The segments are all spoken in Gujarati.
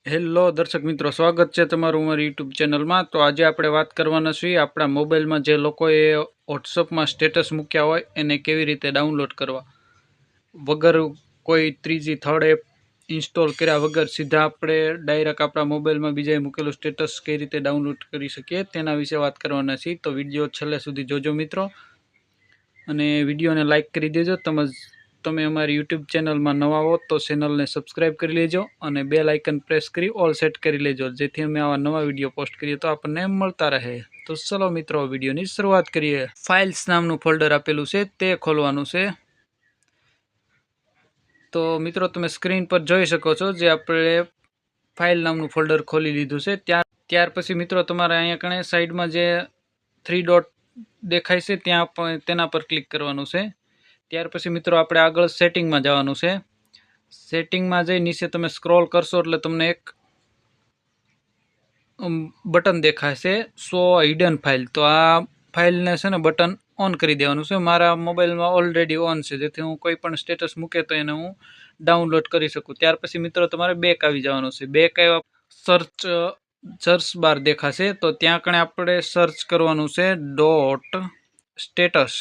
હેલો દર્શક મિત્રો, સ્વાગત છે તમારું અમારી યુટ્યુબ ચેનલમાં। તો આજે આપણે વાત કરવાના છીએ આપણા મોબાઈલમાં જે લોકોએ વોટ્સઅપમાં સ્ટેટસ મૂક્યા હોય એને કેવી રીતે ડાઉનલોડ કરવા વગર કોઈ ત્રીજી થર્ડ એપ ઇન્સ્ટોલ કર્યા વગર સીધા આપણે ડાયરેક્ટ આપણા મોબાઈલમાં બીજાએ મૂકેલું સ્ટેટસ કઈ રીતે ડાઉનલોડ કરી શકીએ તેના વિશે વાત કરવાના છીએ। તો વિડીયો છેલ્લે સુધી જોજો મિત્રો, અને વિડીયોને લાઇક કરી દેજો। તમે અમારી યુટ્યુબ ચેનલમાં નવા હો તો ચેનલને સબસ્ક્રાઈબ કરી લેજો અને બેલ આઇકન પ્રેસ કરી ઓલ સેટ કરી લેજો, જેથી અમે આવા નવા વિડીયો પોસ્ટ કરીએ તો આપણને મળતા રહે। તો ચલો મિત્રો, વિડીયોની શરૂઆત કરીએ। ફાઇલ્સ નામનું ફોલ્ડર આપેલું છે તે ખોલવાનું છે। તો મિત્રો તમે સ્ક્રીન પર જોઈ શકો છો જે આપણે ફાઇલ નામનું ફોલ્ડર ખોલી લીધું છે। ત્યાર પછી મિત્રો તમારે અહીંયા કણે સાઈડમાં જે 3 ડોટ દેખાય છે ત્યાં તેના પર ક્લિક કરવાનું છે। ત્યાર પછી મિત્રો આપણે આગળ સેટિંગમાં જવાનું છે। સેટિંગમાં જઈ નીચે તમે સ્ક્રોલ કરશો એટલે તમને એક બટન દેખાશે શો હિડન ફાઇલ। તો આ ફાઇલને છે ને બટન ઓન કરી દેવાનું છે। મારા મોબાઈલમાં ઓલરેડી ઓન છે, જેથી હું કોઈ પણ સ્ટેટસ મૂકે તો એને હું ડાઉનલોડ કરી શકું। ત્યાર પછી મિત્રો તમારે બેક આવી જવાનું છે। બેક આવ્યા સર્ચ બાર દેખાશે, તો ત્યાં કણે આપણે સર્ચ કરવાનું છે ડોટ સ્ટેટસ।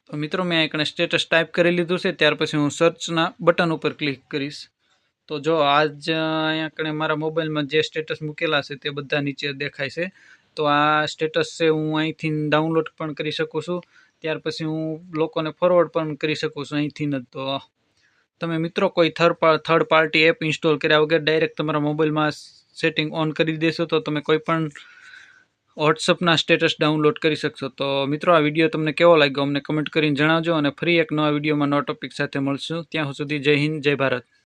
તો મિત્રો મેં અહીં સ્ટેટસ ટાઈપ કરી લીધું છે। ત્યાર પછી હું સર્ચના બટન ઉપર ક્લિક કરીશ। તો જો આજ અહીંયા કણે મારા મોબાઈલમાં જે સ્ટેટસ મૂકેલા છે તે બધા નીચે દેખાય છે। તો આ સ્ટેટસ છે હું અહીંથી ડાઉનલોડ પણ કરી શકું છું, ત્યાર પછી હું લોકોને ફોરવર્ડ પણ કરી શકું છું અહીંથી જ। તો તમે મિત્રો કોઈ થર્ડ પાર્ટી એપ ઇન્સ્ટોલ કર્યા વગર ડાયરેક્ટ તમારા મોબાઈલમાં સેટિંગ ઓન કરી દેશો તો તમે કોઈ પણ વોટ્સઅપના સ્ટેટસ ડાઉનલોડ કરી શકશો। તો મિત્રો આ વિડીયો તમને કેવો લાગ્યો અમને કમેન્ટ કરીને જણાવજો, અને ફરી એક નવા વિડીયોમાં નવા ટોપિક સાથે મળશું। ત્યાં સુધી જય હિન્દ, જય ભારત।